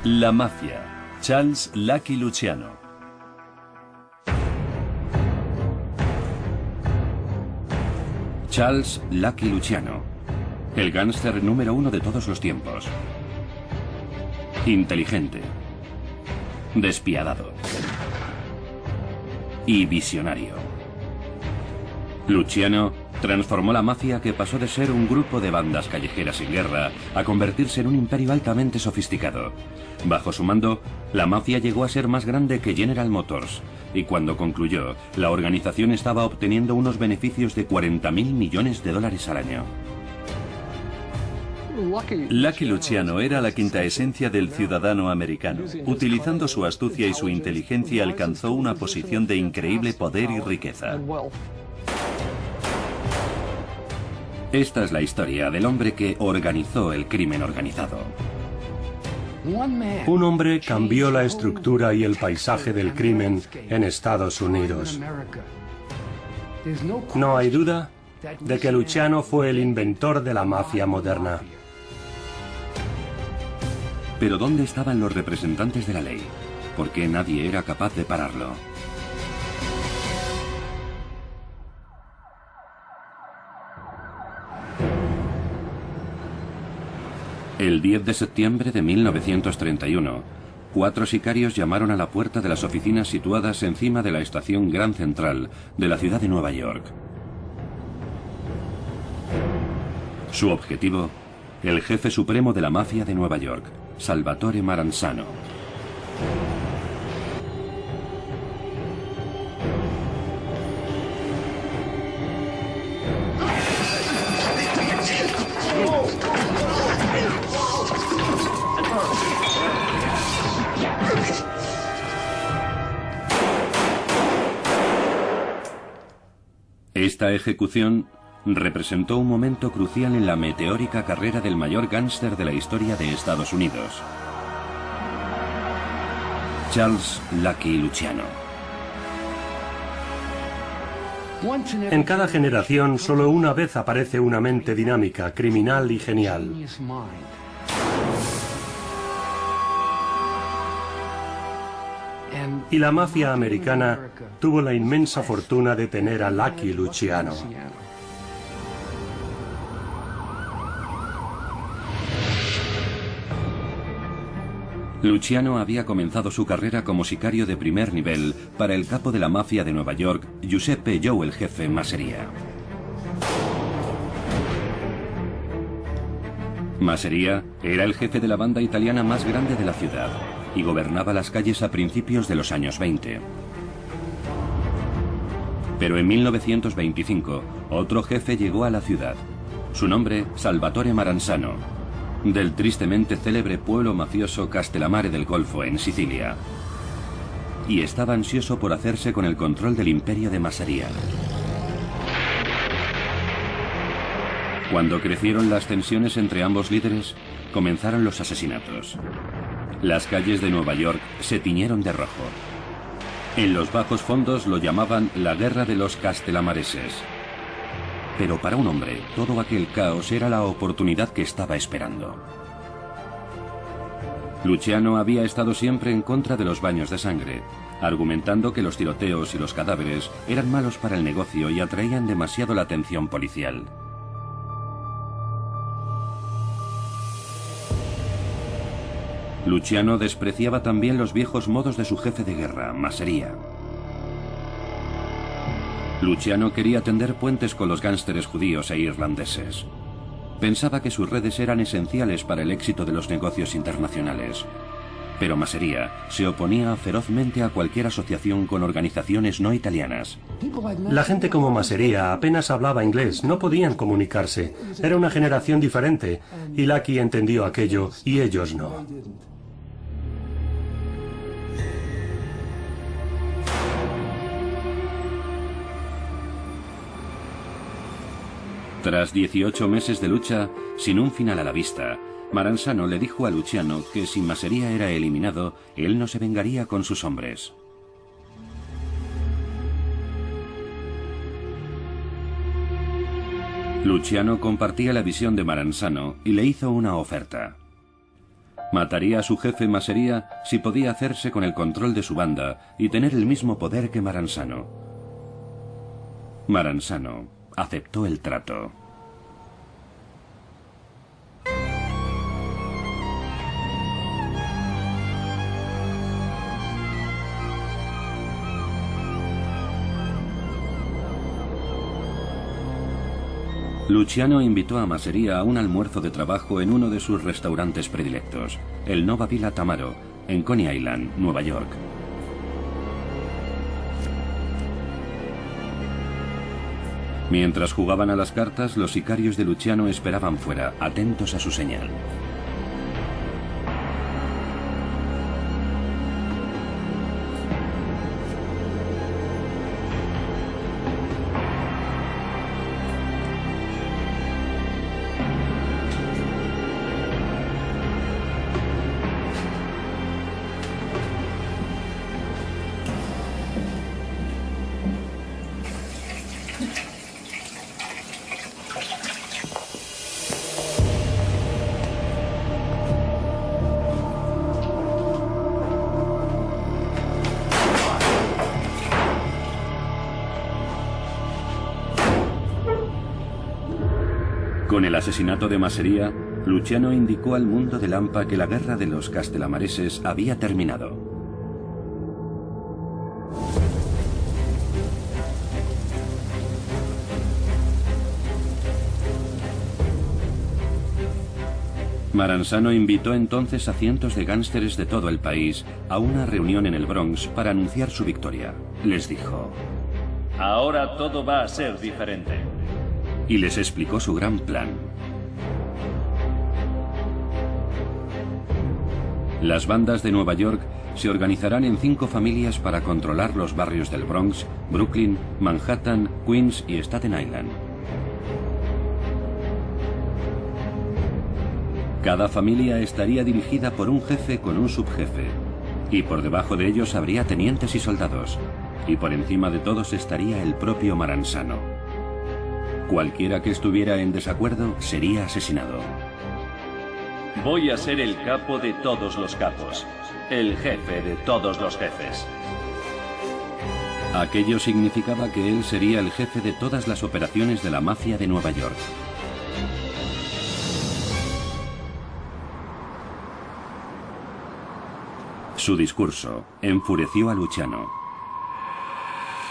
La mafia. Charles Lucky Luciano. Charles Lucky Luciano, el gángster número 1 de todos los tiempos. Inteligente, despiadado y visionario. Luciano transformó la mafia, que pasó de ser un grupo de bandas callejeras sin guerra a convertirse en un imperio altamente sofisticado. Bajo su mando, la mafia llegó a ser más grande que General Motors, y cuando concluyó, la organización estaba obteniendo unos beneficios de 40.000 millones de dólares al año. Lucky Luciano era la quinta esencia del ciudadano americano. Utilizando su astucia y su inteligencia, alcanzó una posición de increíble poder y riqueza. Esta es la historia del hombre que organizó el crimen organizado. Un hombre cambió la estructura y el paisaje del crimen en Estados Unidos. No hay duda de que Luciano fue el inventor de la mafia moderna. Pero ¿dónde estaban los representantes de la ley? ¿Por qué nadie era capaz de pararlo? El 10 de septiembre de 1931, 4 sicarios llamaron a la puerta de las oficinas situadas encima de la estación Grand Central de la ciudad de Nueva York. Su objetivo, el jefe supremo de la mafia de Nueva York, Salvatore Maranzano. Esta ejecución representó un momento crucial en la meteórica carrera del mayor gángster de la historia de Estados Unidos, Charles Lucky Luciano. En cada generación, solo una vez aparece una mente dinámica, criminal y genial. Y la mafia americana tuvo la inmensa fortuna de tener a Lucky Luciano. Luciano había comenzado su carrera como sicario de primer nivel para el capo de la mafia de Nueva York, Giuseppe Joe el Jefe Masseria. Masseria era el jefe de la banda italiana más grande de la ciudad y gobernaba las calles a principios de los años 20. Pero en 1925, otro jefe llegó a la ciudad. Su nombre, Salvatore Maranzano, del tristemente célebre pueblo mafioso Castellammare del Golfo, en Sicilia. Y estaba ansioso por hacerse con el control del imperio de Masseria. Cuando crecieron las tensiones entre ambos líderes, comenzaron los asesinatos. Las calles de Nueva York se tiñeron de rojo. En los bajos fondos lo llamaban la guerra de los castellamareses. Pero para un hombre, todo aquel caos era la oportunidad que estaba esperando. Luciano había estado siempre en contra de los baños de sangre, argumentando que los tiroteos y los cadáveres eran malos para el negocio y atraían demasiado la atención policial. Luciano despreciaba también los viejos modos de su jefe de guerra, Masseria. Luciano quería tender puentes con los gánsteres judíos e irlandeses. Pensaba que sus redes eran esenciales para el éxito de los negocios internacionales. Pero Masseria se oponía ferozmente a cualquier asociación con organizaciones no italianas. La gente como Masseria apenas hablaba inglés, no podían comunicarse. Era una generación diferente, y Lucky entendió aquello y ellos no. Tras 18 meses de lucha, sin un final a la vista, Maranzano le dijo a Luciano que si Masseria era eliminado, él no se vengaría con sus hombres. Luciano compartía la visión de Maranzano y le hizo una oferta. Mataría a su jefe Masseria si podía hacerse con el control de su banda y tener el mismo poder que Maranzano. Maranzano aceptó el trato. Luciano invitó a Masseria a un almuerzo de trabajo en uno de sus restaurantes predilectos, el Nova Villa Tamaro, en Coney Island, Nueva York. Mientras jugaban a las cartas, los sicarios de Luciano esperaban fuera, atentos a su señal. Con el asesinato de Masseria, Luciano indicó al mundo de Lampa que la guerra de los castelamareses había terminado. Maranzano invitó entonces a cientos de gánsteres de todo el país a una reunión en el Bronx para anunciar su victoria. Les dijo: ahora todo va a ser diferente. Y les explicó su gran plan. Las bandas de Nueva York se organizarán en 5 familias para controlar los barrios del Bronx, Brooklyn, Manhattan, Queens y Staten Island. Cada familia estaría dirigida por un jefe con un subjefe, y por debajo de ellos habría tenientes y soldados, y por encima de todos estaría el propio Maranzano. Cualquiera que estuviera en desacuerdo sería asesinado. Voy a ser el capo de todos los capos, el jefe de todos los jefes. Aquello significaba que él sería el jefe de todas las operaciones de la mafia de Nueva York. Su discurso enfureció a Luciano.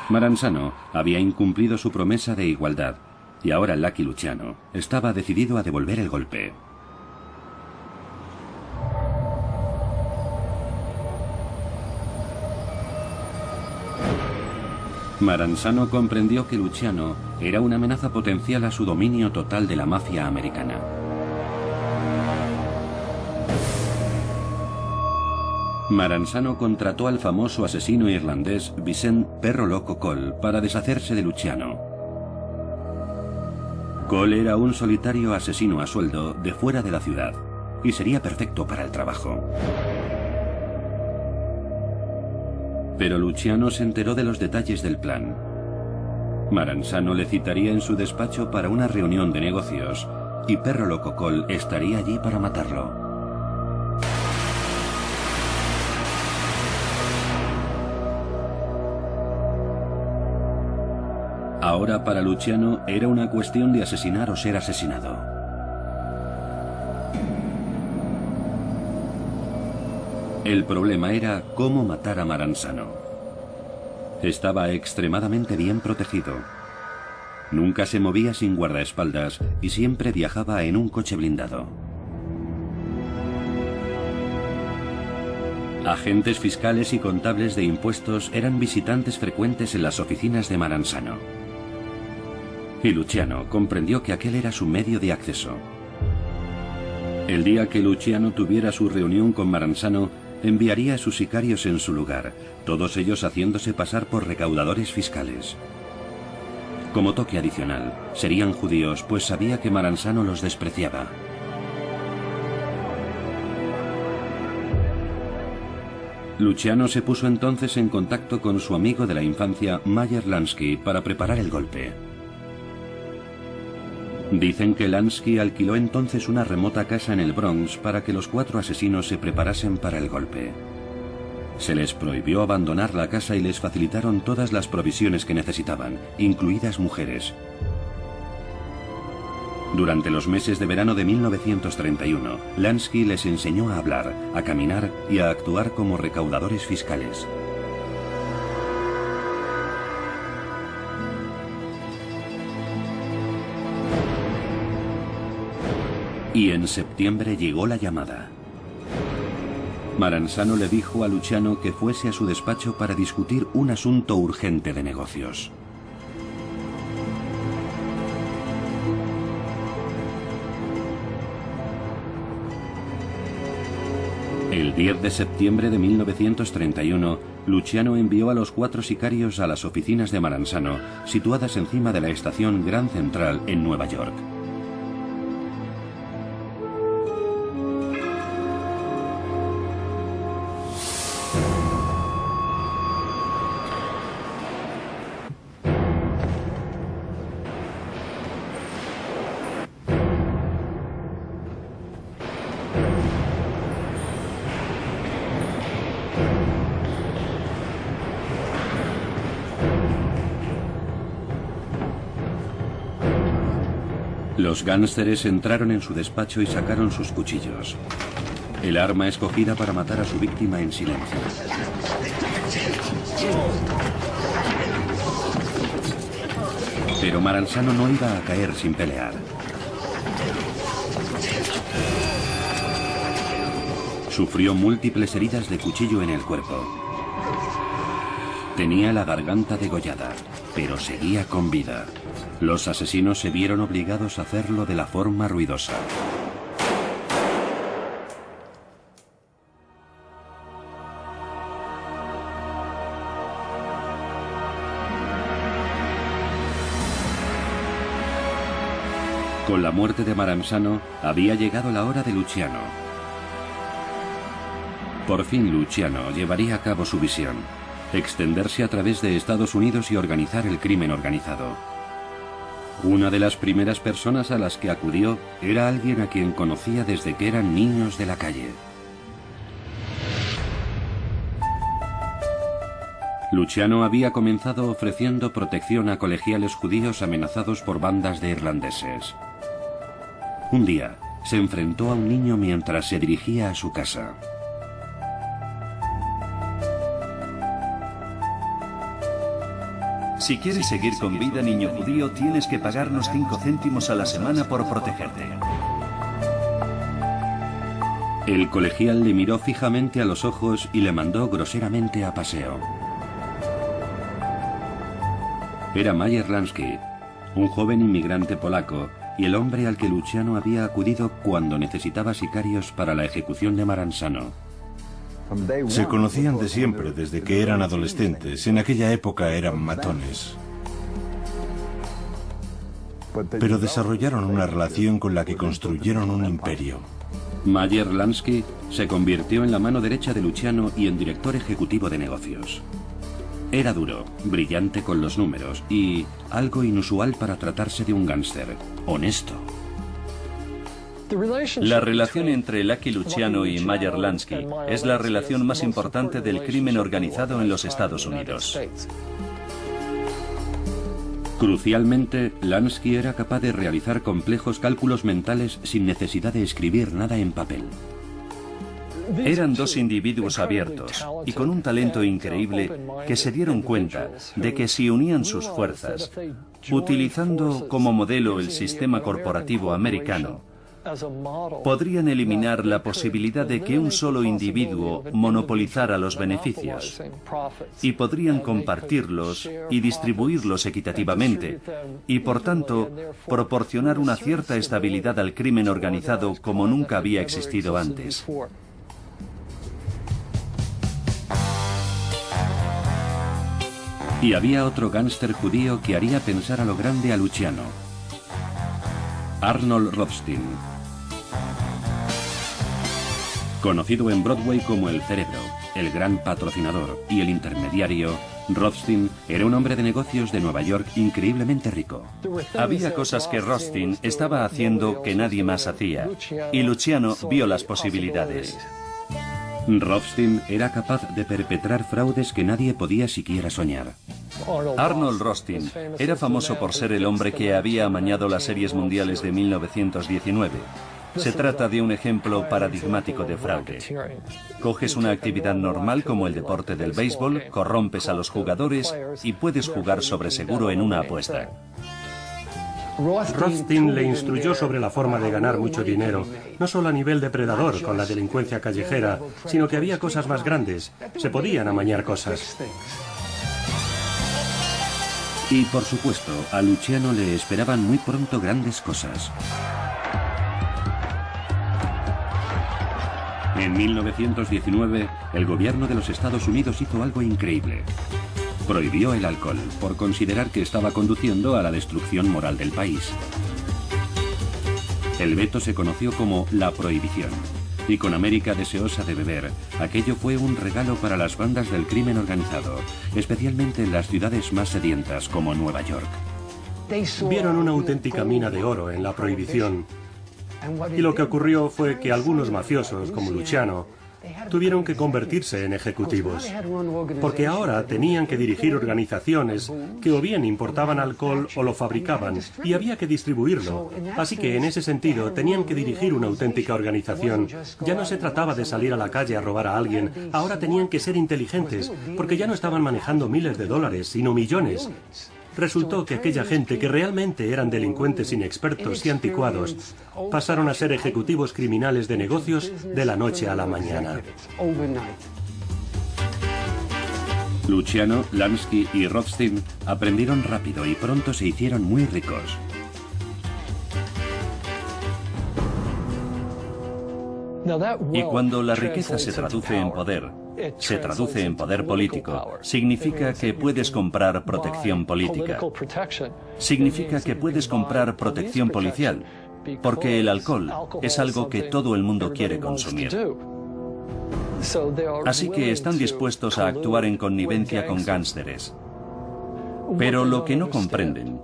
Maranzano había incumplido su promesa de igualdad, y ahora Lucky Luciano estaba decidido a devolver el golpe. Maranzano comprendió que Luciano era una amenaza potencial a su dominio total de la mafia americana. Maranzano contrató al famoso asesino irlandés Vincent Perro Loco Cole para deshacerse de Luciano. Cole era un solitario asesino a sueldo de fuera de la ciudad y sería perfecto para el trabajo. Pero Luciano se enteró de los detalles del plan. Maranzano le citaría en su despacho para una reunión de negocios y Perro Loco Cole estaría allí para matarlo. Ahora para Luciano era una cuestión de asesinar o ser asesinado. El problema era cómo matar a Maranzano. Estaba extremadamente bien protegido. Nunca se movía sin guardaespaldas y siempre viajaba en un coche blindado. Agentes fiscales y contables de impuestos eran visitantes frecuentes en las oficinas de Maranzano. Y Luciano comprendió que aquel era su medio de acceso. El día que Luciano tuviera su reunión con Maranzano, enviaría a sus sicarios en su lugar, todos ellos haciéndose pasar por recaudadores fiscales. Como toque adicional, serían judíos, pues sabía que Maranzano los despreciaba. Luciano se puso entonces en contacto con su amigo de la infancia, Meyer Lansky, para preparar el golpe. Dicen que Lansky alquiló entonces una remota casa en el Bronx para que los 4 asesinos se preparasen para el golpe. Se les prohibió abandonar la casa y les facilitaron todas las provisiones que necesitaban, incluidas mujeres. Durante los meses de verano de 1931, Lansky les enseñó a hablar, a caminar y a actuar como recaudadores fiscales. Y en septiembre llegó la llamada. Maranzano le dijo a Luciano que fuese a su despacho para discutir un asunto urgente de negocios. El 10 de septiembre de 1931, Luciano envió a los 4 sicarios a las oficinas de Maranzano, situadas encima de la estación Grand Central en Nueva York. Los gánsteres entraron en su despacho y sacaron sus cuchillos. El arma escogida para matar a su víctima en silencio. Pero Maranzano no iba a caer sin pelear. Sufrió múltiples heridas de cuchillo en el cuerpo. Tenía la garganta degollada, pero seguía con vida. Los asesinos se vieron obligados a hacerlo de la forma ruidosa. Con la muerte de Maranzano, había llegado la hora de Luciano. Por fin Luciano llevaría a cabo su visión: extenderse a través de Estados Unidos y organizar el crimen organizado. Una de las primeras personas a las que acudió era alguien a quien conocía desde que eran niños de la calle. Luciano había comenzado ofreciendo protección a colegiales judíos amenazados por bandas de irlandeses. Un día, se enfrentó a un niño mientras se dirigía a su casa. Si quieres seguir con vida, niño judío, tienes que pagarnos 5 céntimos a la semana por protegerte. El colegial le miró fijamente a los ojos y le mandó groseramente a paseo. Era Meyer Lansky, un joven inmigrante polaco y el hombre al que Luciano había acudido cuando necesitaba sicarios para la ejecución de Maranzano. Se conocían de siempre, desde que eran adolescentes. En aquella época eran matones. Pero desarrollaron una relación con la que construyeron un imperio. Meyer Lansky se convirtió en la mano derecha de Luciano y en director ejecutivo de negocios. Era duro, brillante con los números y algo inusual para tratarse de un gángster, honesto. La relación entre Lucky Luciano y Meyer Lansky es la relación más importante del crimen organizado en los Estados Unidos. Crucialmente, Lansky era capaz de realizar complejos cálculos mentales sin necesidad de escribir nada en papel. Eran 2 individuos abiertos y con un talento increíble que se dieron cuenta de que si unían sus fuerzas, utilizando como modelo el sistema corporativo americano, podrían eliminar la posibilidad de que un solo individuo monopolizara los beneficios y podrían compartirlos y distribuirlos equitativamente y, por tanto, proporcionar una cierta estabilidad al crimen organizado como nunca había existido antes. Y había otro gángster judío que haría pensar a lo grande a Luciano: Arnold Rothstein. Conocido en Broadway como el Cerebro, el gran patrocinador y el intermediario, Rothstein Era un hombre de negocios de Nueva York increíblemente rico. Había cosas que Rothstein estaba haciendo que nadie más hacía, y Luciano vio las posibilidades. Rothstein era capaz de perpetrar fraudes que nadie podía siquiera soñar. Arnold Rothstein era famoso por ser el hombre que había amañado las series mundiales de 1919. Se trata de un ejemplo paradigmático de fraude. Coges una actividad normal como el deporte del béisbol, corrompes a los jugadores y puedes jugar sobre seguro en una apuesta. Rothstein le instruyó sobre la forma de ganar mucho dinero, no solo a nivel depredador con la delincuencia callejera, sino que había cosas más grandes. Se podían amañar cosas. Y por supuesto, a Luciano le esperaban muy pronto grandes cosas. En 1919, el gobierno de los Estados Unidos hizo algo increíble. Prohibió el alcohol por considerar que estaba conduciendo a la destrucción moral del país. El veto se conoció como la prohibición. Y con América deseosa de beber, aquello fue un regalo para las bandas del crimen organizado, especialmente en las ciudades más sedientas como Nueva York. Vieron una auténtica mina de oro en la prohibición. Y lo que ocurrió fue que algunos mafiosos, como Luciano, tuvieron que convertirse en ejecutivos, porque ahora tenían que dirigir organizaciones que o bien importaban alcohol o lo fabricaban, y había que distribuirlo. Así que en ese sentido tenían que dirigir una auténtica organización. Ya no se trataba de salir a la calle a robar a alguien, ahora tenían que ser inteligentes, porque ya no estaban manejando miles de dólares, sino millones. Resultó que aquella gente que realmente eran delincuentes inexpertos y anticuados pasaron a ser ejecutivos criminales de negocios de la noche a la mañana. Luciano, Lansky y Rothstein aprendieron rápido y pronto se hicieron muy ricos. Y cuando la riqueza se traduce en poder, se traduce en poder político, significa que puedes comprar protección política. Significa que puedes comprar protección policial, porque el alcohol es algo que todo el mundo quiere consumir. Así que están dispuestos a actuar en connivencia con gánsteres. Pero lo que no comprenden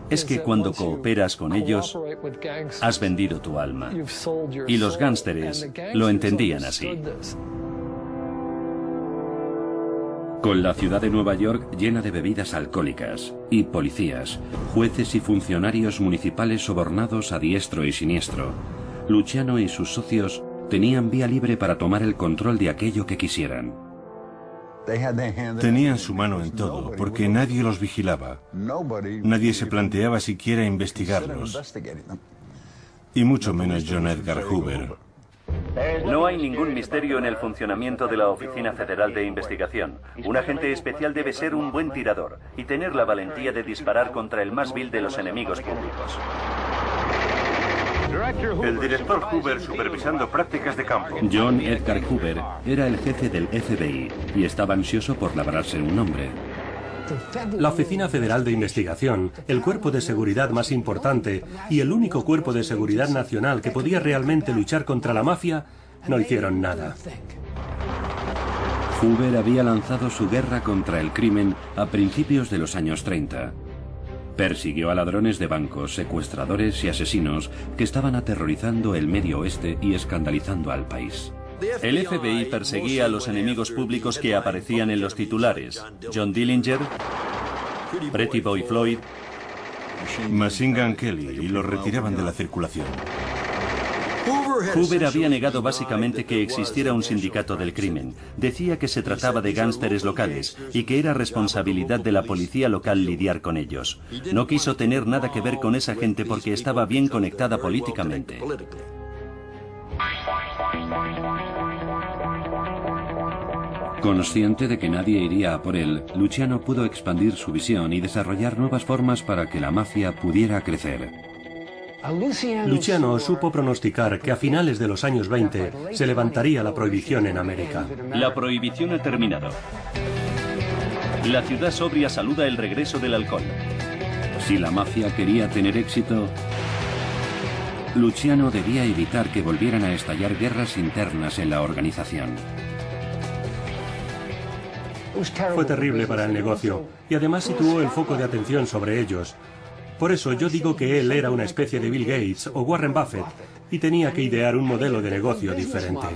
es que cuando cooperas con ellos, has vendido tu alma. Y los gánsteres lo entendían así. Con la ciudad de Nueva York llena de bebidas alcohólicas, y policías, jueces y funcionarios municipales sobornados a diestro y siniestro, Luciano y sus socios tenían vía libre para tomar el control de aquello que quisieran. Tenían su mano en todo, porque nadie los vigilaba. Nadie se planteaba siquiera investigarlos. Y mucho menos John Edgar Hoover. No hay ningún misterio en el funcionamiento de la Oficina Federal de Investigación. Un agente especial debe ser un buen tirador y tener la valentía de disparar contra el más vil de los enemigos públicos. El director Hoover supervisando prácticas de campo. John Edgar Hoover era el jefe del FBI y estaba ansioso por labrarse un nombre. La Oficina Federal de Investigación, el cuerpo de seguridad más importante y el único cuerpo de seguridad nacional que podía realmente luchar contra la mafia, no hicieron nada. Hoover había lanzado su guerra contra el crimen a principios de los años 30. Persiguió a ladrones de bancos, secuestradores y asesinos que estaban aterrorizando el Medio Oeste y escandalizando al país. El FBI perseguía a los enemigos públicos que aparecían en los titulares: John Dillinger, Pretty Boy Floyd, Machine Gun Kelly, y los retiraban de la circulación. Hoover había negado básicamente que existiera un sindicato del crimen. Decía que se trataba de gánsteres locales y que era responsabilidad de la policía local lidiar con ellos. No quiso tener nada que ver con esa gente porque estaba bien conectada políticamente. Consciente de que nadie iría a por él, Luciano pudo expandir su visión y desarrollar nuevas formas para que la mafia pudiera crecer. Luciano supo pronosticar que a finales de los años 20 se levantaría la prohibición en América. La prohibición ha terminado. La ciudad sobria saluda el regreso del alcohol. Si la mafia quería tener éxito, Luciano debía evitar que volvieran a estallar guerras internas en la organización. Fue terrible para el negocio y además situó el foco de atención sobre ellos. Por eso yo digo que él era una especie de Bill Gates o Warren Buffett y tenía que idear un modelo de negocio diferente.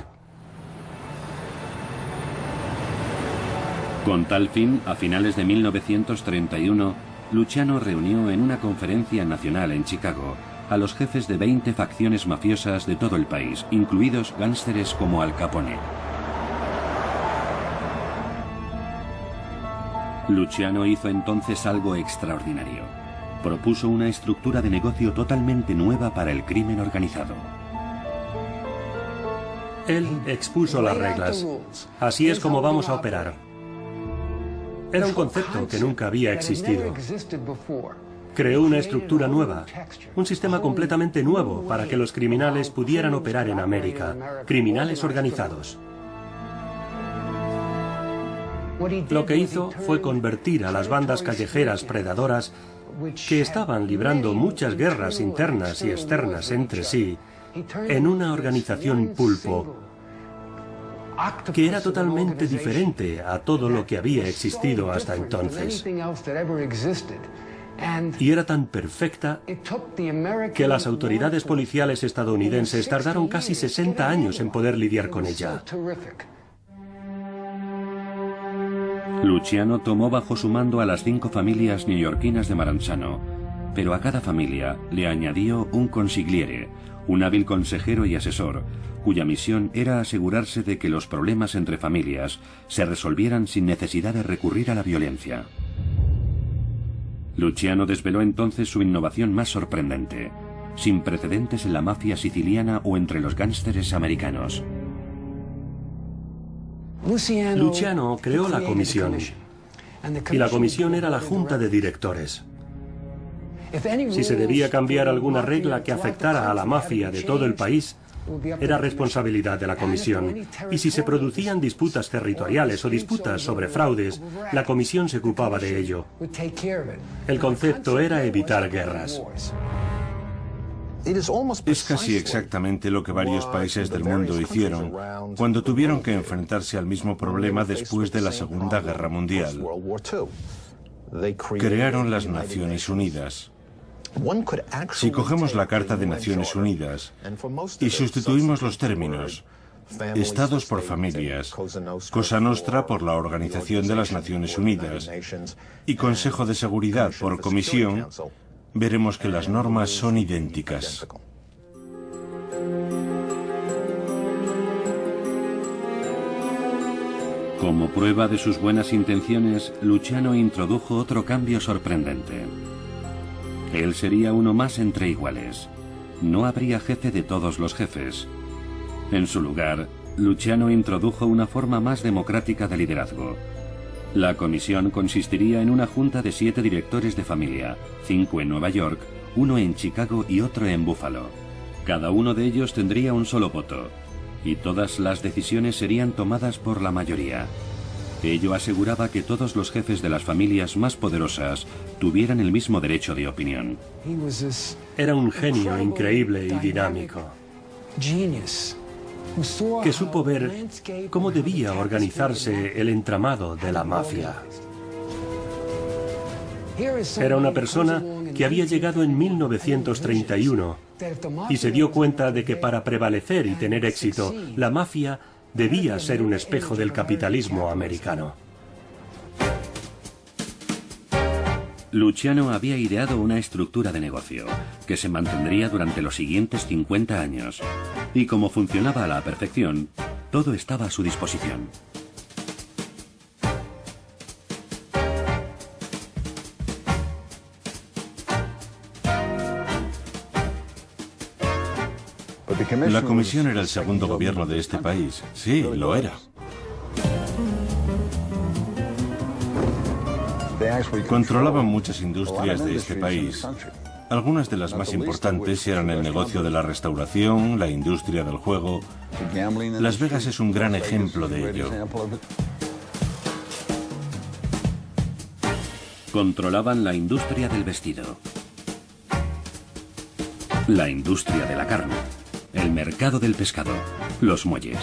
Con tal fin, a finales de 1931, Luciano reunió en una conferencia nacional en Chicago a los jefes de 20 facciones mafiosas de todo el país, incluidos gánsteres como Al Capone. Luciano hizo entonces algo extraordinario. Propuso una estructura de negocio totalmente nueva para el crimen organizado. Él expuso las reglas. Así es como vamos a operar. Era un concepto que nunca había existido. Creó una estructura nueva, un sistema completamente nuevo para que los criminales pudieran operar en América, criminales organizados. Lo que hizo fue convertir a las bandas callejeras predadoras, que estaban librando muchas guerras internas y externas entre sí, en una organización pulpo, que era totalmente diferente a todo lo que había existido hasta entonces. Y era tan perfecta que las autoridades policiales estadounidenses tardaron casi 60 años en poder lidiar con ella. Luciano tomó bajo su mando a las 5 familias neoyorquinas de Maranzano, pero a cada familia le añadió un consigliere, un hábil consejero y asesor, cuya misión era asegurarse de que los problemas entre familias se resolvieran sin necesidad de recurrir a la violencia. Luciano desveló entonces su innovación más sorprendente, sin precedentes en la mafia siciliana o entre los gánsteres americanos. Luciano creó la comisión, y la comisión era la junta de directores. Si se debía cambiar alguna regla que afectara a la mafia de todo el país, era responsabilidad de la comisión. Y si se producían disputas territoriales o disputas sobre fraudes, la comisión se ocupaba de ello. El concepto era evitar guerras. Es casi exactamente lo que varios países del mundo hicieron cuando tuvieron que enfrentarse al mismo problema después de la Segunda Guerra Mundial. Crearon las Naciones Unidas. Si cogemos la Carta de Naciones Unidas y sustituimos los términos Estados por familias, Cosa Nostra por la Organización de las Naciones Unidas y Consejo de Seguridad por comisión, veremos que las normas son idénticas. Como prueba de sus buenas intenciones, Luciano introdujo otro cambio sorprendente. Él sería uno más entre iguales. No habría jefe de todos los jefes. En su lugar, Luciano introdujo una forma más democrática de liderazgo. La comisión consistiría en una junta de 7 directores de familia, 5 en Nueva York, 1 en Chicago y otro en Buffalo. Cada uno de ellos tendría un solo voto, y todas las decisiones serían tomadas por la mayoría. Ello aseguraba que todos los jefes de las familias más poderosas tuvieran el mismo derecho de opinión. Era un genio increíble y dinámico, que supo ver cómo debía organizarse el entramado de la mafia. Era una persona que había llegado en 1931 y se dio cuenta de que para prevalecer y tener éxito, la mafia debía ser un espejo del capitalismo americano. Luciano había ideado una estructura de negocio que se mantendría durante los siguientes 50 años. Y como funcionaba a la perfección, todo estaba a su disposición. La comisión era el segundo gobierno de este país. Sí, lo era. Controlaban muchas industrias de este país. Algunas de las más importantes eran el negocio de la restauración, la industria del juego. Las Vegas es un gran ejemplo de ello. Controlaban la industria del vestido, la industria de la carne, el mercado del pescado, los muelles,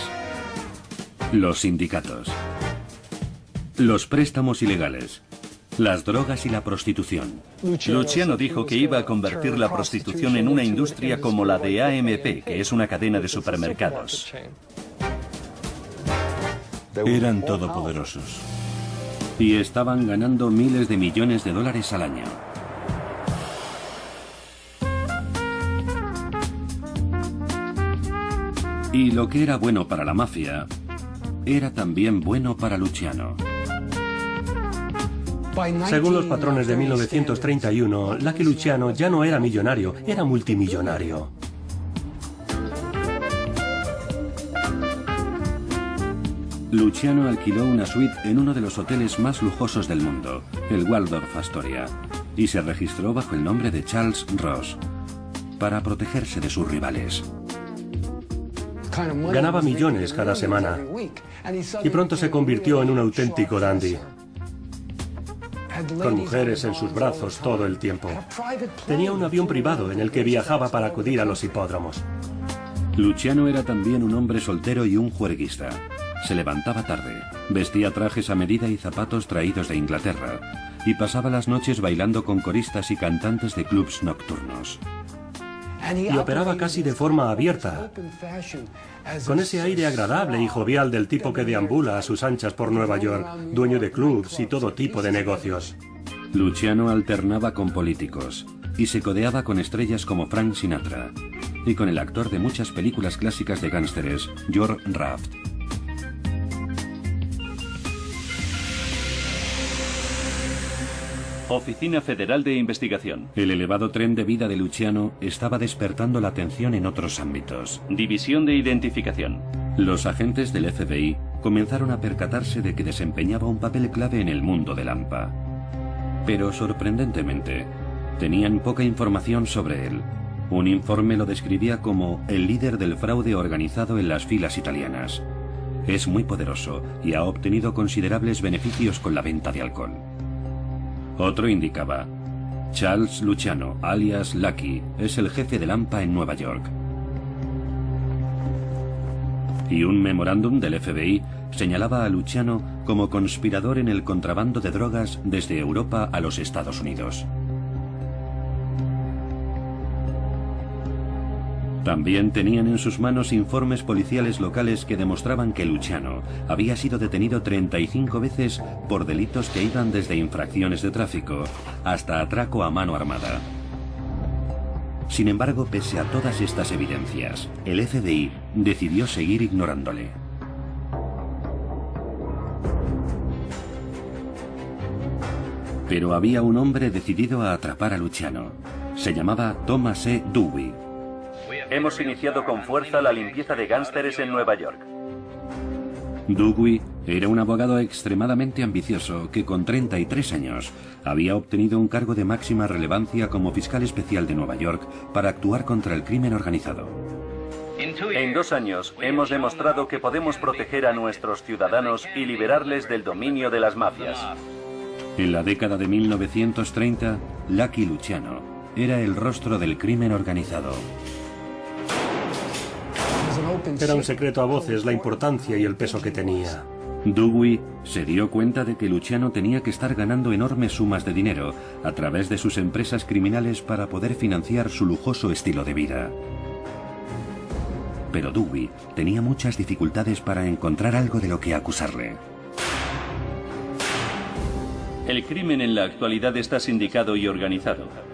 los sindicatos, Los préstamos ilegales, las drogas y la prostitución. Luciano dijo que iba a convertir la prostitución en una industria como la de AMP, que es una cadena de supermercados. Eran todopoderosos. Y estaban ganando miles de millones de dólares al año. Y lo que era bueno para la mafia, era también bueno para Luciano. Según los patrones de 1931, Lucky Luciano ya no era millonario, era multimillonario. Luciano alquiló una suite en uno de los hoteles más lujosos del mundo, el Waldorf Astoria, y se registró bajo el nombre de Charles Ross, para protegerse de sus rivales. Ganaba millones cada semana y pronto se convirtió en un auténtico dandy, con mujeres en sus brazos todo el tiempo. Tenía un avión privado en el que viajaba para acudir a los hipódromos. Luciano era también un hombre soltero y un juerguista. Se levantaba tarde, vestía trajes a medida y zapatos traídos de Inglaterra, y pasaba las noches bailando con coristas y cantantes de clubs nocturnos. Y operaba casi de forma abierta, con ese aire agradable y jovial del tipo que deambula a sus anchas por Nueva York, dueño de clubs y todo tipo de negocios. Luciano alternaba con políticos y se codeaba con estrellas como Frank Sinatra y con el actor de muchas películas clásicas de gángsteres, George Raft. Oficina Federal de Investigación. El elevado tren de vida de Luciano estaba despertando la atención en otros ámbitos. División de Identificación. Los agentes del FBI comenzaron a percatarse de que desempeñaba un papel clave en el mundo del AMPA. Pero sorprendentemente, tenían poca información sobre él. Un informe lo describía como el líder del fraude organizado en las filas italianas. Es muy poderoso y ha obtenido considerables beneficios con la venta de alcohol. Otro indicaba: Charles Luciano, alias Lucky, es el jefe del AMPA en Nueva York. Y un memorándum del FBI señalaba a Luciano como conspirador en el contrabando de drogas desde Europa a los Estados Unidos. También tenían en sus manos informes policiales locales que demostraban que Luciano había sido detenido 35 veces por delitos que iban desde infracciones de tráfico hasta atraco a mano armada. Sin embargo, pese a todas estas evidencias, el FBI decidió seguir ignorándole. Pero había un hombre decidido a atrapar a Luciano. Se llamaba Thomas E. Dewey. Hemos iniciado con fuerza la limpieza de gánsteres en Nueva York. Dewey era un abogado extremadamente ambicioso que con 33 años había obtenido un cargo de máxima relevancia como fiscal especial de Nueva York para actuar contra el crimen organizado. En 2 años hemos demostrado que podemos proteger a nuestros ciudadanos y liberarles del dominio de las mafias. En la década de 1930, Lucky Luciano era el rostro del crimen organizado. Era un secreto a voces la importancia y el peso que tenía. Dewey se dio cuenta de que Luciano tenía que estar ganando enormes sumas de dinero a través de sus empresas criminales para poder financiar su lujoso estilo de vida. Pero Dewey tenía muchas dificultades para encontrar algo de lo que acusarle. El crimen en la actualidad está sindicado y organizado.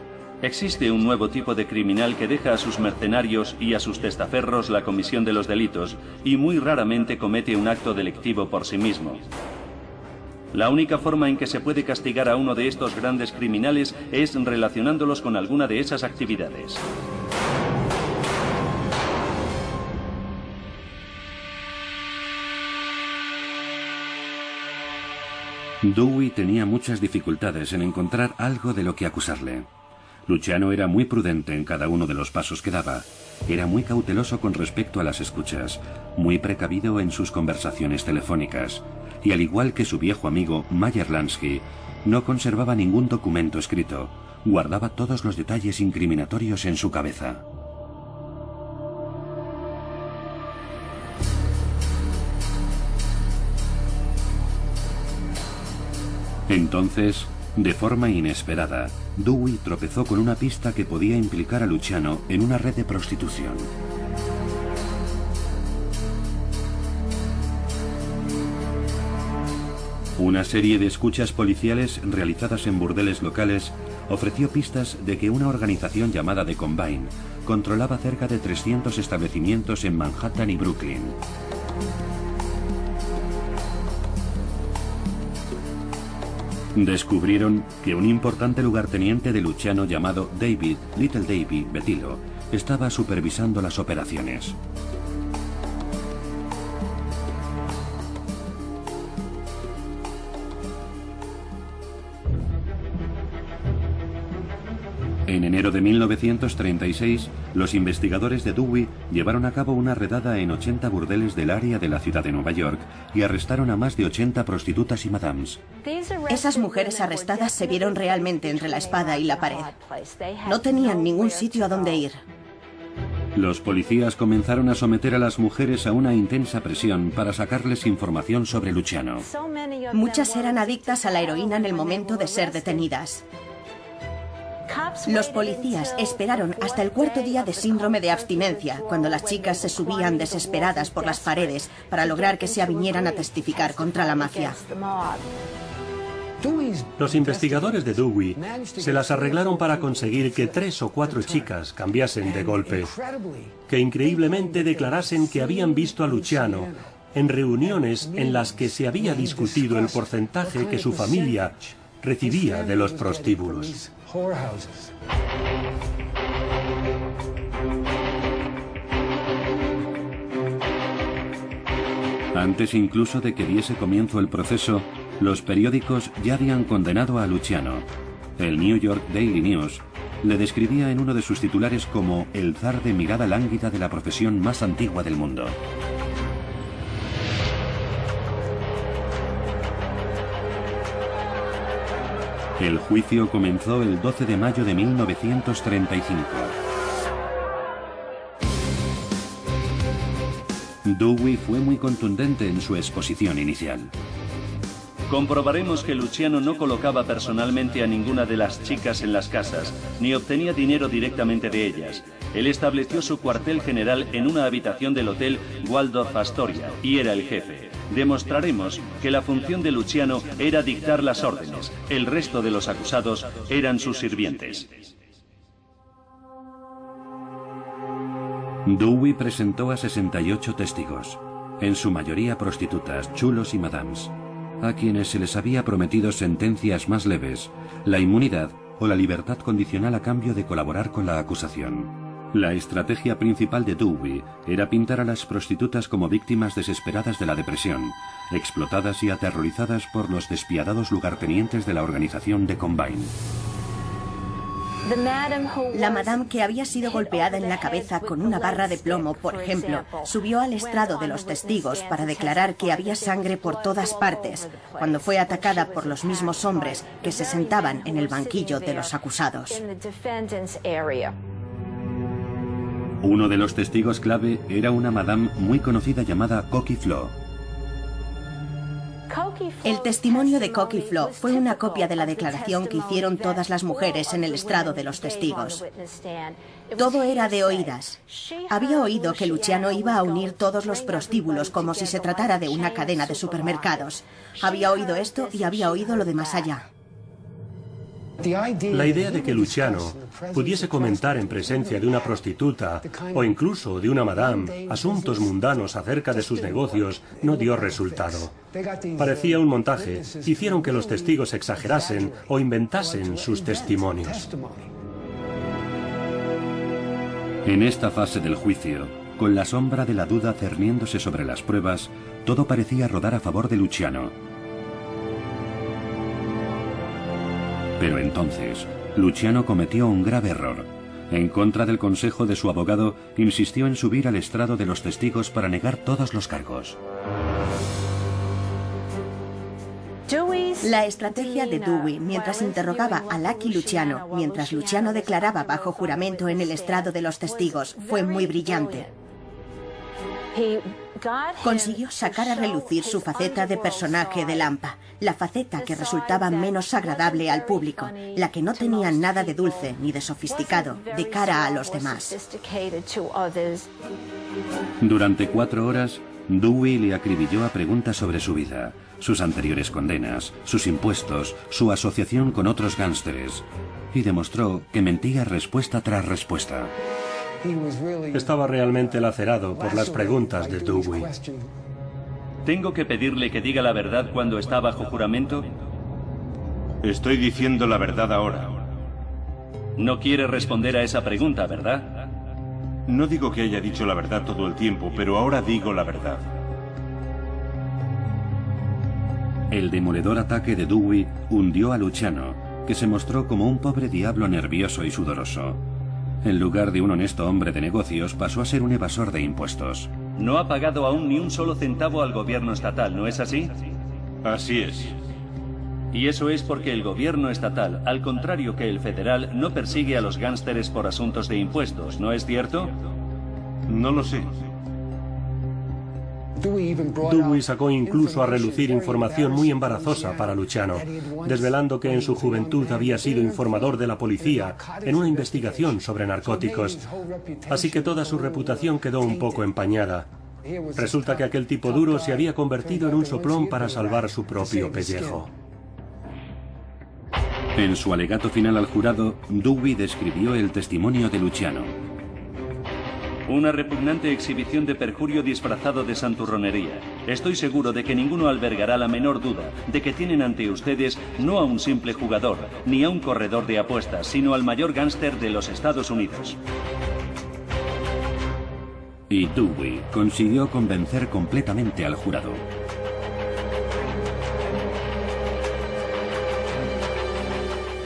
Existe un nuevo tipo de criminal que deja a sus mercenarios y a sus testaferros la comisión de los delitos y muy raramente comete un acto delictivo por sí mismo. La única forma en que se puede castigar a uno de estos grandes criminales es relacionándolos con alguna de esas actividades. Dewey tenía muchas dificultades en encontrar algo de lo que acusarle. Luciano era muy prudente en cada uno de los pasos que daba. Era muy cauteloso con respecto a las escuchas, muy precavido en sus conversaciones telefónicas, y al igual que su viejo amigo Meyer Lansky, no conservaba ningún documento escrito, guardaba todos los detalles incriminatorios en su cabeza. Entonces, de forma inesperada, Dewey tropezó con una pista que podía implicar a Luciano en una red de prostitución. Una serie de escuchas policiales realizadas en burdeles locales ofreció pistas de que una organización llamada The Combine controlaba cerca de 300 establecimientos en Manhattan y Brooklyn. Descubrieron que un importante lugarteniente de Luciano llamado David Little David Betillo estaba supervisando las operaciones. En enero de 1936, los investigadores de Dewey llevaron a cabo una redada en 80 burdeles del área de la ciudad de Nueva York y arrestaron a más de 80 prostitutas y madames. Esas mujeres arrestadas se vieron realmente entre la espada y la pared. No tenían ningún sitio a donde ir. Los policías comenzaron a someter a las mujeres a una intensa presión para sacarles información sobre Luciano. Muchas eran adictas a la heroína en el momento de ser detenidas. Los policías esperaron hasta el cuarto día de síndrome de abstinencia, cuando las chicas se subían desesperadas por las paredes para lograr que se avinieran a testificar contra la mafia. Los investigadores de Dewey se las arreglaron para conseguir que 3 o 4 chicas cambiasen de golpe, que increíblemente declarasen que habían visto a Luciano en reuniones en las que se había discutido el porcentaje que su familia recibía de los prostíbulos. Antes incluso de que diese comienzo el proceso, los periódicos ya habían condenado a Luciano. El New York Daily News le describía en uno de sus titulares como el zar de mirada lánguida de la profesión más antigua del mundo. El juicio comenzó el 12 de mayo de 1935. Dewey fue muy contundente en su exposición inicial. Comprobaremos que Luciano no colocaba personalmente a ninguna de las chicas en las casas, ni obtenía dinero directamente de ellas. Él estableció su cuartel general en una habitación del hotel Waldorf Astoria y era el jefe. Demostraremos que la función de Luciano era dictar las órdenes. El resto de los acusados eran sus sirvientes. Dewey presentó a 68 testigos, en su mayoría prostitutas, chulos y madames, a quienes se les había prometido sentencias más leves, la inmunidad o la libertad condicional a cambio de colaborar con la acusación. La estrategia principal de Dewey era pintar a las prostitutas como víctimas desesperadas de la depresión, explotadas y aterrorizadas por los despiadados lugartenientes de la organización The Combine. La madame que había sido golpeada en la cabeza con una barra de plomo, por ejemplo, subió al estrado de los testigos para declarar que había sangre por todas partes, cuando fue atacada por los mismos hombres que se sentaban en el banquillo de los acusados. Uno de los testigos clave era una madame muy conocida llamada Cocky Flo. El testimonio de Cocky Flo fue una copia de la declaración que hicieron todas las mujeres en el estrado de los testigos. Todo era de oídas. Había oído que Luciano iba a unir todos los prostíbulos como si se tratara de una cadena de supermercados. Había oído esto y había oído lo de más allá. La idea de que Luciano pudiese comentar en presencia de una prostituta o incluso de una madame asuntos mundanos acerca de sus negocios no dio resultado. Parecía un montaje. Hicieron que los testigos exagerasen o inventasen sus testimonios. En esta fase del juicio, con la sombra de la duda cerniéndose sobre las pruebas, todo parecía rodar a favor de Luciano. Pero entonces, Luciano cometió un grave error. En contra del consejo de su abogado, insistió en subir al estrado de los testigos para negar todos los cargos. La estrategia de Dewey, mientras interrogaba a Lucky Luciano, mientras Luciano declaraba bajo juramento en el estrado de los testigos, fue muy brillante. Consiguió sacar a relucir su faceta de personaje de Lampa, la faceta que resultaba menos agradable al público, la que no tenía nada de dulce ni de sofisticado de cara a los demás. Durante 4 horas, Dewey le acribilló a preguntas sobre su vida, sus anteriores condenas, sus impuestos, su asociación con otros gánsteres, y demostró que mentía respuesta tras respuesta. Estaba realmente lacerado por las preguntas de Dewey. ¿Tengo que pedirle que diga la verdad cuando está bajo juramento? Estoy diciendo la verdad ahora. No quiere responder a esa pregunta, ¿verdad? No digo que haya dicho la verdad todo el tiempo, pero ahora digo la verdad. El demoledor ataque de Dewey hundió a Luciano, que se mostró como un pobre diablo nervioso y sudoroso. En lugar de un honesto hombre de negocios, pasó a ser un evasor de impuestos. No ha pagado aún ni un solo centavo al gobierno estatal, ¿no es así? Así es. Y eso es porque el gobierno estatal, al contrario que el federal, no persigue a los gánsteres por asuntos de impuestos, ¿no es cierto? No lo sé. Dewey sacó incluso a relucir información muy embarazosa para Luciano, desvelando que en su juventud había sido informador de la policía en una investigación sobre narcóticos, así que toda su reputación quedó un poco empañada. Resulta que aquel tipo duro se había convertido en un soplón para salvar su propio pellejo. En su alegato final al jurado, Dewey describió el testimonio de Luciano. Una repugnante exhibición de perjurio disfrazado de santurronería. Estoy seguro de que ninguno albergará la menor duda de que tienen ante ustedes no a un simple jugador, ni a un corredor de apuestas, sino al mayor gánster de los Estados Unidos. Y Dewey consiguió convencer completamente al jurado.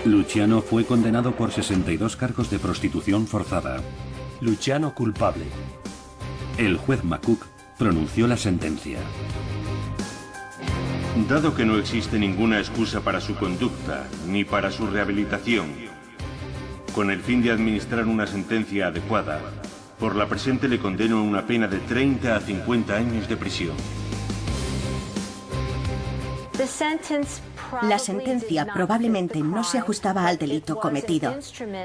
Luciano fue condenado por 62 cargos de prostitución forzada. Luciano culpable. El juez McCook pronunció la sentencia. Dado que no existe ninguna excusa para su conducta, ni para su rehabilitación, con el fin de administrar una sentencia adecuada, por la presente le condeno a una pena de 30 a 50 años de prisión. La sentencia probablemente no se ajustaba al delito cometido,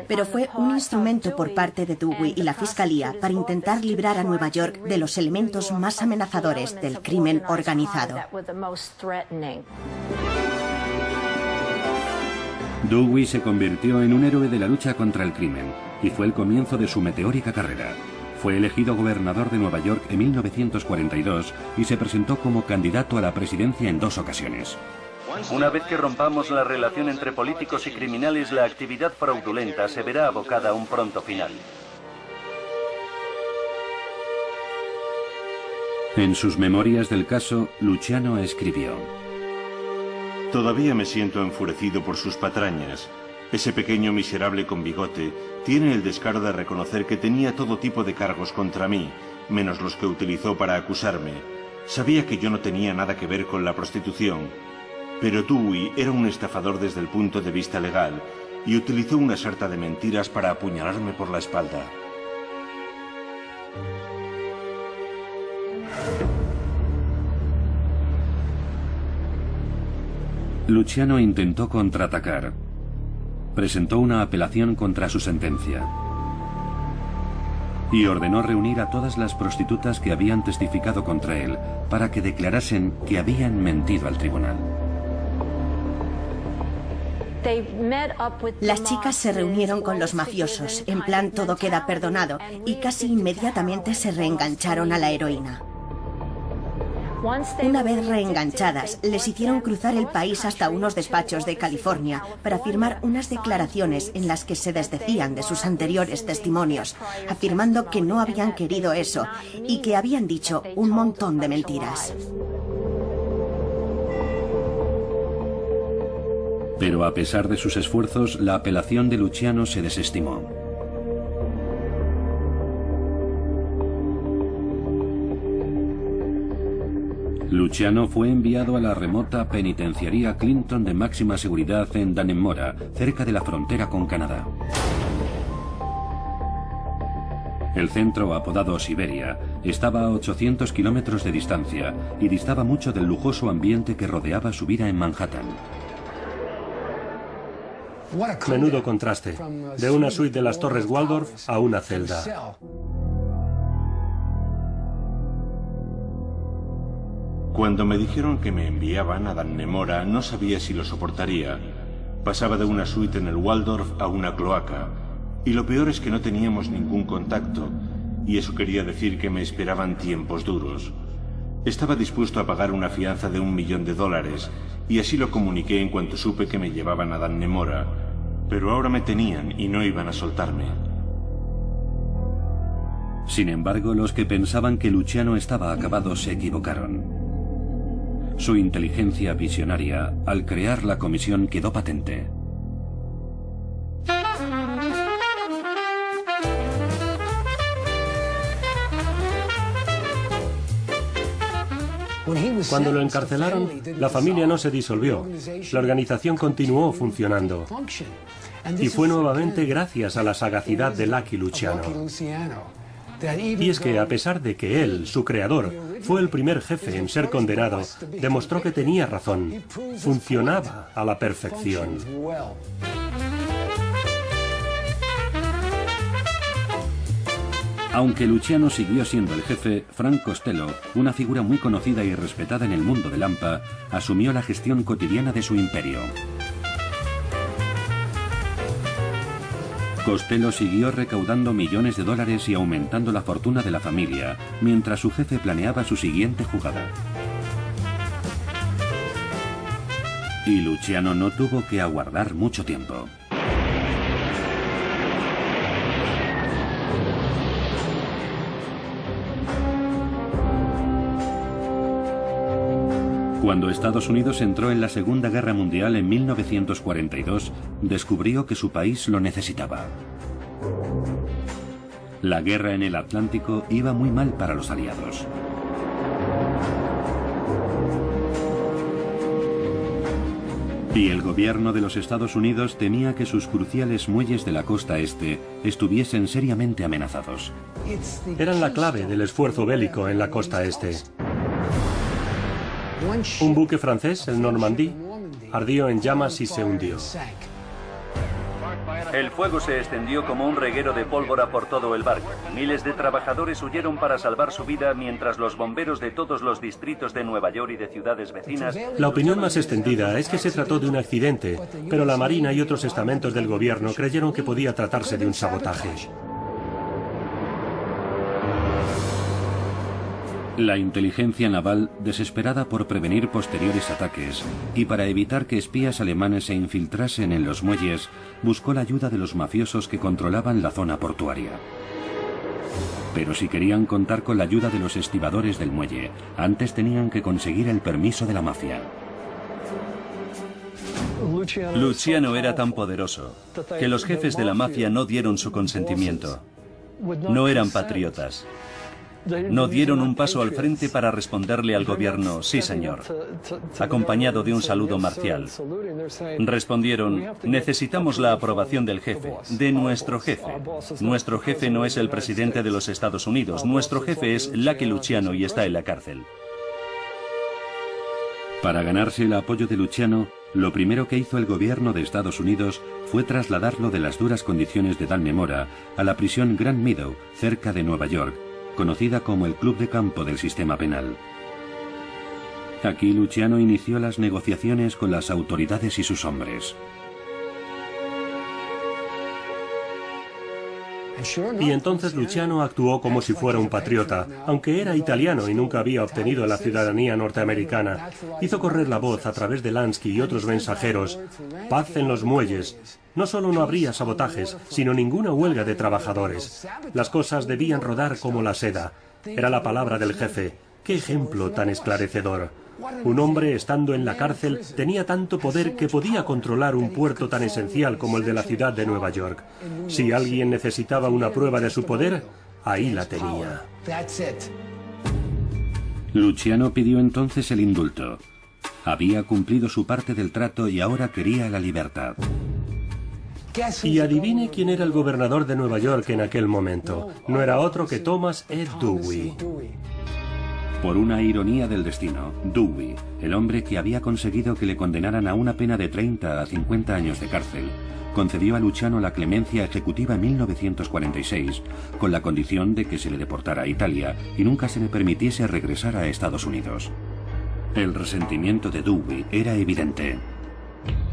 pero fue un instrumento por parte de Dewey y la Fiscalía para intentar librar a Nueva York de los elementos más amenazadores del crimen organizado. Dewey se convirtió en un héroe de la lucha contra el crimen y fue el comienzo de su meteórica carrera. Fue elegido gobernador de Nueva York en 1942 y se presentó como candidato a la presidencia en 2 ocasiones. Una vez que rompamos la relación entre políticos y criminales, la actividad fraudulenta se verá abocada a un pronto final. En sus memorias del caso, Luciano escribió: Todavía me siento enfurecido por sus patrañas. Ese pequeño miserable con bigote tiene el descaro de reconocer que tenía todo tipo de cargos contra mí, menos los que utilizó para acusarme. Sabía que yo no tenía nada que ver con la prostitución, pero Dewey era un estafador desde el punto de vista legal y utilizó una sarta de mentiras para apuñalarme por la espalda. Luciano intentó contraatacar. Presentó una apelación contra su sentencia y ordenó reunir a todas las prostitutas que habían testificado contra él para que declarasen que habían mentido al tribunal. Las chicas se reunieron con los mafiosos, en plan todo queda perdonado, y casi inmediatamente se reengancharon a la heroína. Una vez reenganchadas, les hicieron cruzar el país hasta unos despachos de California para firmar unas declaraciones en las que se desdecían de sus anteriores testimonios, afirmando que no habían querido eso y que habían dicho un montón de mentiras. Pero a pesar de sus esfuerzos, la apelación de Luciano se desestimó. Luciano fue enviado a la remota penitenciaría Clinton de máxima seguridad en Dannemora, cerca de la frontera con Canadá. El centro, apodado Siberia, estaba a 800 kilómetros de distancia y distaba mucho del lujoso ambiente que rodeaba su vida en Manhattan. Menudo contraste, de una suite de las Torres Waldorf a una celda. Cuando me dijeron que me enviaban a Dannemora, no sabía si lo soportaría. Pasaba de una suite en el Waldorf a una cloaca. Y lo peor es que no teníamos ningún contacto, y eso quería decir que me esperaban tiempos duros. Estaba dispuesto a pagar una fianza de $1 millón, y así lo comuniqué en cuanto supe que me llevaban a Dannemora. Pero ahora me tenían y no iban a soltarme. Sin embargo, los que pensaban que Luciano estaba acabado se equivocaron. Su inteligencia visionaria, al crear la comisión, quedó patente. Cuando lo encarcelaron, la familia no se disolvió. La organización continuó funcionando. Y fue nuevamente gracias a la sagacidad de Lucky Luciano. Y es que, a pesar de que él, su creador, fue el primer jefe en ser condenado, demostró que tenía razón. Funcionaba a la perfección. Aunque Luciano siguió siendo el jefe, Frank Costello, una figura muy conocida y respetada en el mundo del AMPA, asumió la gestión cotidiana de su imperio. Costello siguió recaudando millones de dólares y aumentando la fortuna de la familia, mientras su jefe planeaba su siguiente jugada. Y Luciano no tuvo que aguardar mucho tiempo. Cuando Estados Unidos entró en la Segunda Guerra Mundial en 1942, descubrió que su país lo necesitaba. La guerra en el Atlántico iba muy mal para los aliados. Y el gobierno de los Estados Unidos temía que sus cruciales muelles de la costa este estuviesen seriamente amenazados. Eran la clave del esfuerzo bélico en la costa este. Un buque francés, el Normandie, ardió en llamas y se hundió. El fuego se extendió como un reguero de pólvora por todo el barco. Miles de trabajadores huyeron para salvar su vida mientras los bomberos de todos los distritos de Nueva York y de ciudades vecinas... La opinión más extendida es que se trató de un accidente, pero la Marina y otros estamentos del gobierno creyeron que podía tratarse de un sabotaje. La inteligencia naval, desesperada por prevenir posteriores ataques y para evitar que espías alemanes se infiltrasen en los muelles, buscó la ayuda de los mafiosos que controlaban la zona portuaria. Pero si querían contar con la ayuda de los estibadores del muelle, antes tenían que conseguir el permiso de la mafia. Luciano era tan poderoso que los jefes de la mafia no dieron su consentimiento. No eran patriotas. No dieron un paso al frente para responderle al gobierno, sí señor, acompañado de un saludo marcial. Respondieron, necesitamos la aprobación del jefe, de nuestro jefe. Nuestro jefe no es el presidente de los Estados Unidos, nuestro jefe es Lucky Luciano y está en la cárcel. Para ganarse el apoyo de Luciano, lo primero que hizo el gobierno de Estados Unidos fue trasladarlo de las duras condiciones de Dannemora a la prisión Grand Meadow, cerca de Nueva York, conocida como el Club de Campo del Sistema Penal. Aquí Luciano inició las negociaciones con las autoridades y sus hombres. Y entonces Luciano actuó como si fuera un patriota, aunque era italiano y nunca había obtenido la ciudadanía norteamericana. Hizo correr la voz a través de Lansky y otros mensajeros. Paz en los muelles. No solo no habría sabotajes, sino ninguna huelga de trabajadores. Las cosas debían rodar como la seda. Era la palabra del jefe. ¡Qué ejemplo tan esclarecedor! Un hombre, estando en la cárcel, tenía tanto poder que podía controlar un puerto tan esencial como el de la ciudad de Nueva York. Si alguien necesitaba una prueba de su poder, ahí la tenía. Luciano pidió entonces el indulto. Había cumplido su parte del trato y ahora quería la libertad. Y adivine quién era el gobernador de Nueva York en aquel momento. No era otro que Thomas E. Dewey. Por una ironía del destino, Dewey, el hombre que había conseguido que le condenaran a una pena de 30 a 50 años de cárcel, concedió a Luciano la clemencia ejecutiva en 1946, con la condición de que se le deportara a Italia y nunca se le permitiese regresar a Estados Unidos. El resentimiento de Dewey era evidente.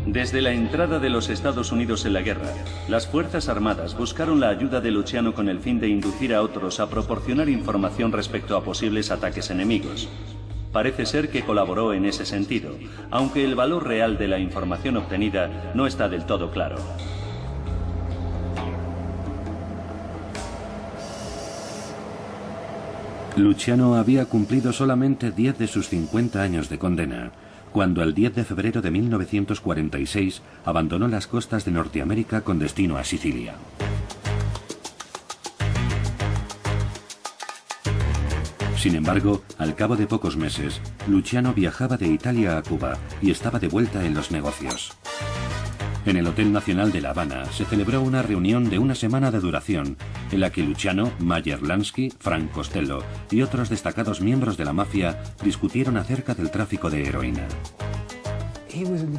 Desde la entrada de los Estados Unidos en la guerra, las Fuerzas Armadas buscaron la ayuda de Luciano con el fin de inducir a otros a proporcionar información respecto a posibles ataques enemigos. Parece ser que colaboró en ese sentido, aunque el valor real de la información obtenida no está del todo claro. Luciano había cumplido solamente 10 de sus 50 años de condena, cuando el 10 de febrero de 1946 abandonó las costas de Norteamérica con destino a Sicilia. Sin embargo, al cabo de pocos meses, Luciano viajaba de Italia a Cuba y estaba de vuelta en los negocios. En el Hotel Nacional de La Habana se celebró una reunión de una semana de duración en la que Luciano, Meyer Lansky, Frank Costello y otros destacados miembros de la mafia discutieron acerca del tráfico de heroína.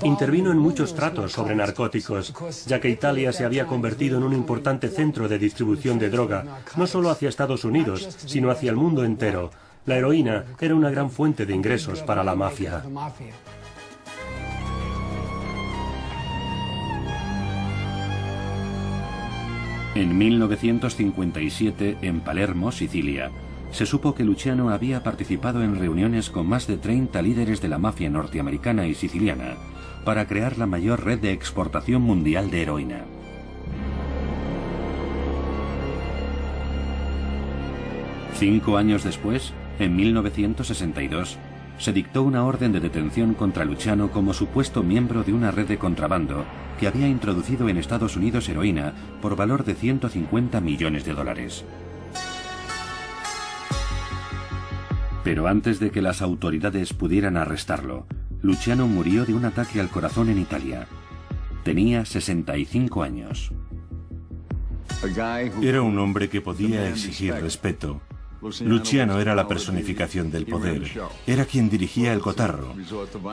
Intervino en muchos tratos sobre narcóticos, ya que Italia se había convertido en un importante centro de distribución de droga, no solo hacia Estados Unidos, sino hacia el mundo entero. La heroína era una gran fuente de ingresos para la mafia. En 1957, en Palermo, Sicilia, se supo que Luciano había participado en reuniones con más de 30 líderes de la mafia norteamericana y siciliana para crear la mayor red de exportación mundial de heroína. Cinco años después, en 1962, se dictó una orden de detención contra Luciano como supuesto miembro de una red de contrabando que había introducido en Estados Unidos heroína por valor de 150 millones de dólares. Pero antes de que las autoridades pudieran arrestarlo, Luciano murió de un ataque al corazón en Italia. Tenía 65 años. Era un hombre que podía exigir respeto. Luciano era la personificación del poder. Era quien dirigía el cotarro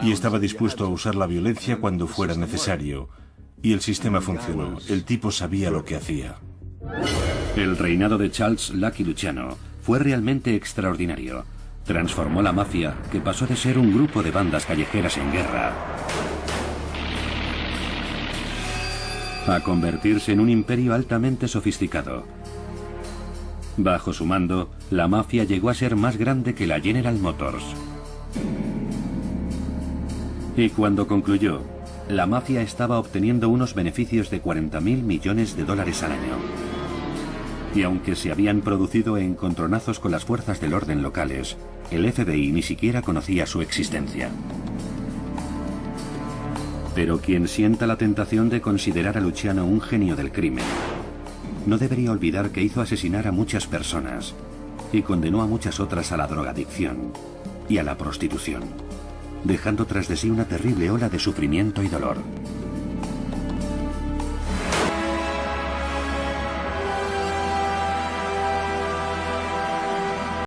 y estaba dispuesto a usar la violencia cuando fuera necesario. Y el sistema funcionó. El tipo sabía lo que hacía. El reinado de Charles Lucky Luciano fue realmente extraordinario. Transformó la mafia, que pasó de ser un grupo de bandas callejeras en guerra a convertirse en un imperio altamente sofisticado. Bajo su mando, la mafia llegó a ser más grande que la General Motors. Y cuando concluyó, la mafia estaba obteniendo unos beneficios de 40.000 millones de dólares al año. Y aunque se habían producido encontronazos con las fuerzas del orden locales, el FBI ni siquiera conocía su existencia. Pero quien sienta la tentación de considerar a Luciano un genio del crimen, no debería olvidar que hizo asesinar a muchas personas y condenó a muchas otras a la drogadicción y a la prostitución, dejando tras de sí una terrible ola de sufrimiento y dolor.